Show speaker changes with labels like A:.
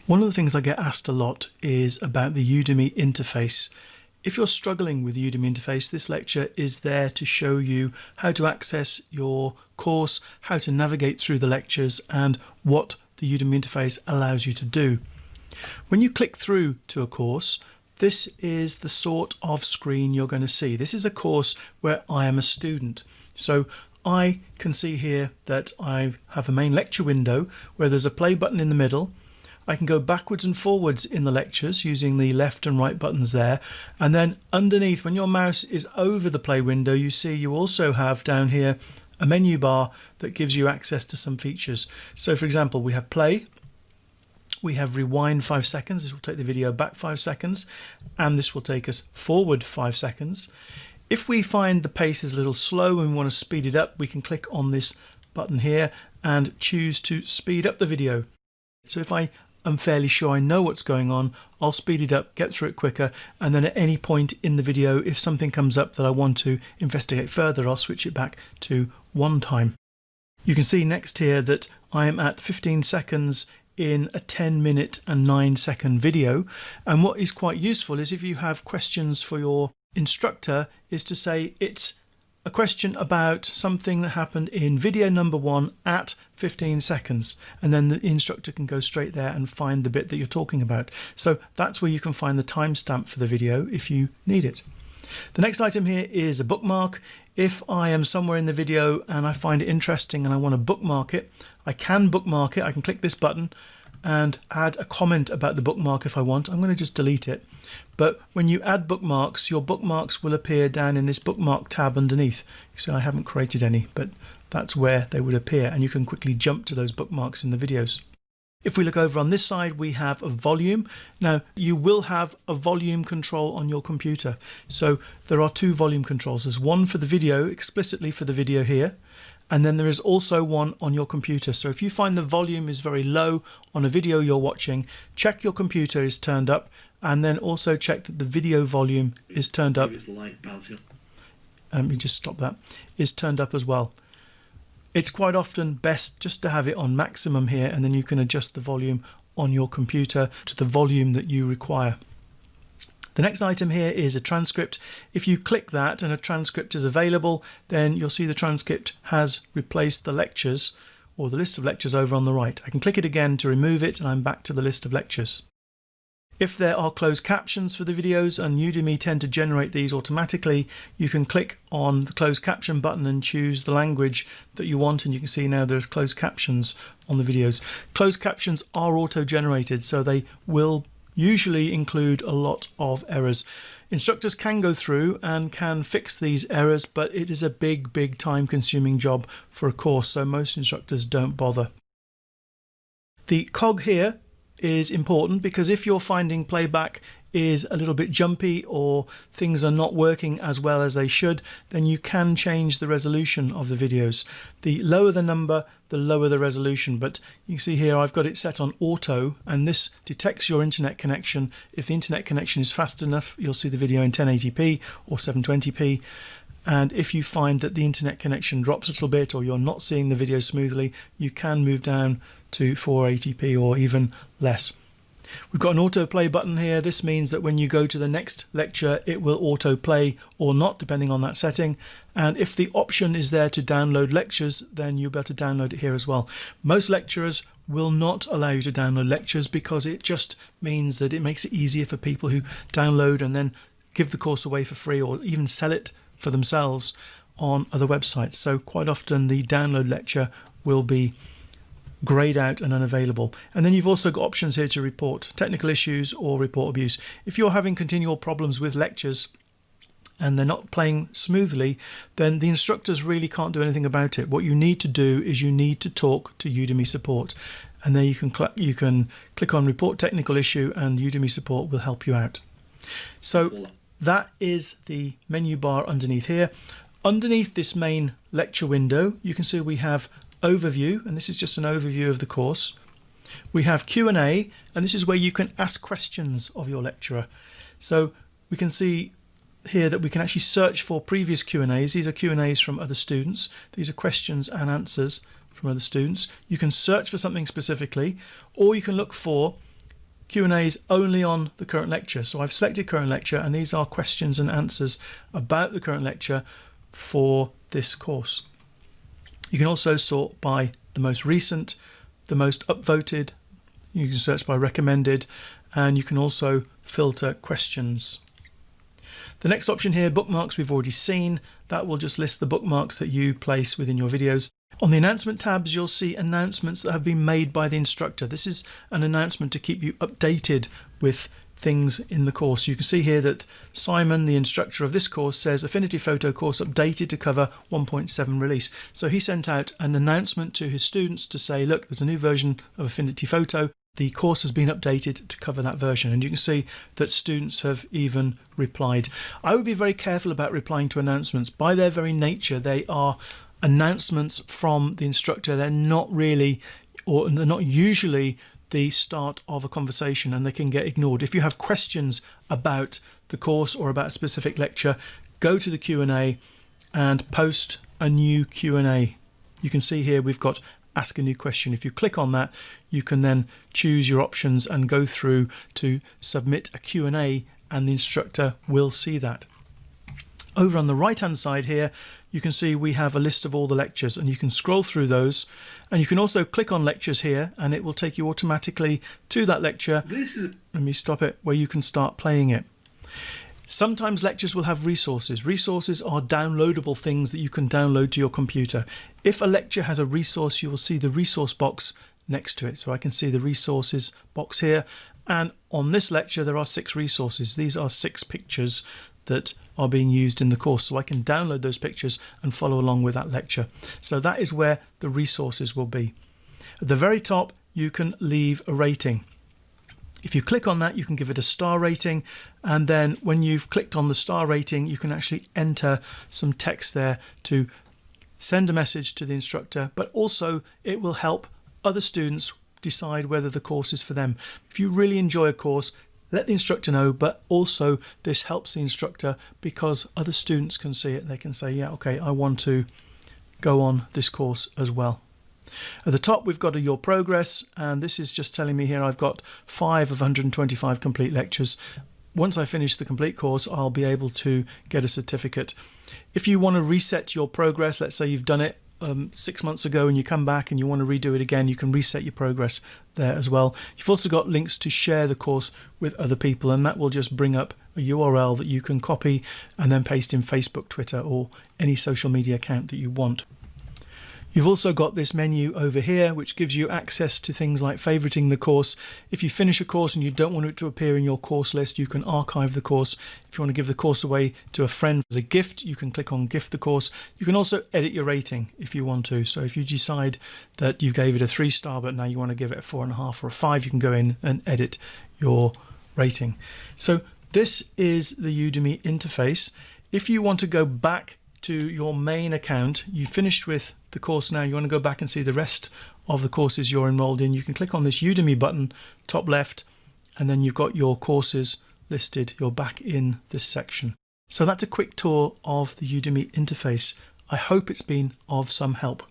A: One of the things I get asked a lot is about the Udemy interface. If you're struggling with the Udemy interface, this lecture is there to show you how to access your course, how to navigate through the lectures, and what the Udemy interface allows you to do. When you click through to a course, this is the sort of screen you're going to see. This is a course where I am a student. So I can see here that I have a main lecture window where there's a play button in the middle. I can go backwards and forwards in the lectures using the left and right buttons there, and then underneath, when your mouse is over the play window, you see you also have down here a menu bar that gives you access to some features. So for example, we have play, we have rewind 5 seconds, this will take the video back 5 seconds, and this will take us forward 5 seconds. If we find the pace is a little slow and we want to speed it up, we can click on this button here and choose to speed up the video. So if I'm fairly sure I know what's going on, I'll speed it up, get through it quicker, and then at any point in the video, if something comes up that I want to investigate further, I'll switch it back to one time. You can see next here that I am at 15 seconds in a 10-minute and 9-second video, and what is quite useful is if you have questions for your instructor is to say it's a question about something that happened in video number 1 at 15 seconds, and then the instructor can go straight there and find the bit that you're talking about. So that's where you can find the timestamp for the video if you need it. The next item here is a bookmark. If I am somewhere in the video and I find it interesting and I want to bookmark it, I can bookmark it. I can click this button and add a comment about the bookmark if I want. I'm going to just delete it. But when you add bookmarks, your bookmarks will appear down in this bookmark tab underneath. You see I haven't created any, but that's where they would appear, and you can quickly jump to those bookmarks in the videos. If we look over on this side, we have a volume. Now you will have a volume control on your computer. So there are 2 volume controls. There's one for the video, explicitly for the video here, and then there is also one on your computer. So if you find the volume is very low on a video you're watching, check your computer is turned up, and then also check that the video volume is turned up. Let me just stop that. Is turned up as well. It's quite often best just to have it on maximum here, and then you can adjust the volume on your computer to the volume that you require. The next item here is a transcript. If you click that and a transcript is available, then you'll see the transcript has replaced the lectures or the list of lectures over on the right. I can click it again to remove it, and I'm back to the list of lectures. If there are closed captions for the videos, and Udemy tend to generate these automatically, you can click on the closed caption button and choose the language that you want, and you can see now there's closed captions on the videos. Closed captions are auto-generated, so they will usually include a lot of errors. Instructors can go through and can fix these errors, but it is a big time-consuming job for a course, so most instructors don't bother. The cog here is important because if you're finding playback is a little bit jumpy or things are not working as well as they should, then you can change the resolution of the videos. The lower the number, the lower the resolution, but you can see here I've got it set on auto, and this detects your internet connection. If the internet connection is fast enough, you'll see the video in 1080p or 720p. And if you find that the internet connection drops a little bit or you're not seeing the video smoothly, you can move down to 480p or even less. We've got an autoplay button here. This means that when you go to the next lecture, it will autoplay or not, depending on that setting. And if the option is there to download lectures, then you'll be able to download it here as well. Most lecturers will not allow you to download lectures because it just means that it makes it easier for people who download and then give the course away for free or even sell it for themselves on other websites. So quite often the download lecture will be grayed out and unavailable. And then you've also got options here to report technical issues or report abuse. If you're having continual problems with lectures and they're not playing smoothly, then the instructors really can't do anything about it. What you need to do is you need to talk to Udemy support, and there you can click on report technical issue and Udemy support will help you out. So that is the menu bar underneath here. Underneath this main lecture window, you can see we have overview, and this is just an overview of the course. We have Q&A, and this is where you can ask questions of your lecturer. So we can see here that we can actually search for previous Q&As. These are Q&As from other students. These are questions and answers from other students. You can search for something specifically, or you can look for Q&As only on the current lecture. So I've selected current lecture, and these are questions and answers about the current lecture for this course. You can also sort by the most recent, the most upvoted. You can search by recommended, and you can also filter questions. The next option here, bookmarks, we've already seen. That will just list the bookmarks that you place within your videos. On the announcement tabs, you'll see announcements that have been made by the instructor. This is an announcement to keep you updated with things in the course. You can see here that Simon, the instructor of this course, says Affinity Photo course updated to cover 1.7 release. So he sent out an announcement to his students to say, look, there's a new version of Affinity Photo. The course has been updated to cover that version, and you can see that students have even replied. I would be very careful about replying to announcements. By their very nature, they are announcements from the instructor. They're not really, or they're not usually, the start of a conversation, and they can get ignored. If you have questions about the course or about a specific lecture, go to the Q&A and post a new Q&A. You can see here we've got ask a new question. If you click on that, you can then choose your options and go through to submit a Q&A, and the instructor will see that. Over on the right hand side here, you can see we have a list of all the lectures, and you can scroll through those, and you can also click on lectures here, and it will take you automatically to that lecture. Let me stop it, where you can start playing it. Sometimes lectures will have resources. Resources are downloadable things that you can download to your computer. If a lecture has a resource, you will see the resource box next to it. So I can see the resources box here, and on this lecture there are 6 resources. These are 6 pictures that are being used in the course, so I can download those pictures and follow along with that lecture. So that is where the resources will be. At the very top, you can leave a rating. If you click on that, you can give it a star rating, and then when you've clicked on the star rating, you can actually enter some text there to send a message to the instructor, but also it will help other students decide whether the course is for them. If you really enjoy a course, let the instructor know, but also this helps the instructor because other students can see it. They can say, yeah, okay, I want to go on this course as well. At the top, we've got your progress, and this is just telling me here I've got 5 of 125 complete lectures. Once I finish the complete course, I'll be able to get a certificate. If you want to reset your progress, let's say you've done it 6 months ago and you come back and you want to redo it again, you can reset your progress there as well. You've also got links to share the course with other people, and that will just bring up a URL that you can copy and then paste in Facebook, Twitter, or any social media account that you want. You've also got this menu over here which gives you access to things like favoriting the course. If you finish a course and you don't want it to appear in your course list, you can archive the course. If you want to give the course away to a friend as a gift, you can click on gift the course. You can also edit your rating if you want to. So if you decide that you gave it a 3-star but now you want to give it a 4.5 or a 5, you can go in and edit your rating. So this is the Udemy interface. If you want to go back to your main account, you finished with the course now, you want to go back and see the rest of the courses you're enrolled in, you can click on this Udemy button top left, and then you've got your courses listed. You're back in this section. So that's a quick tour of the Udemy interface. I hope it's been of some help.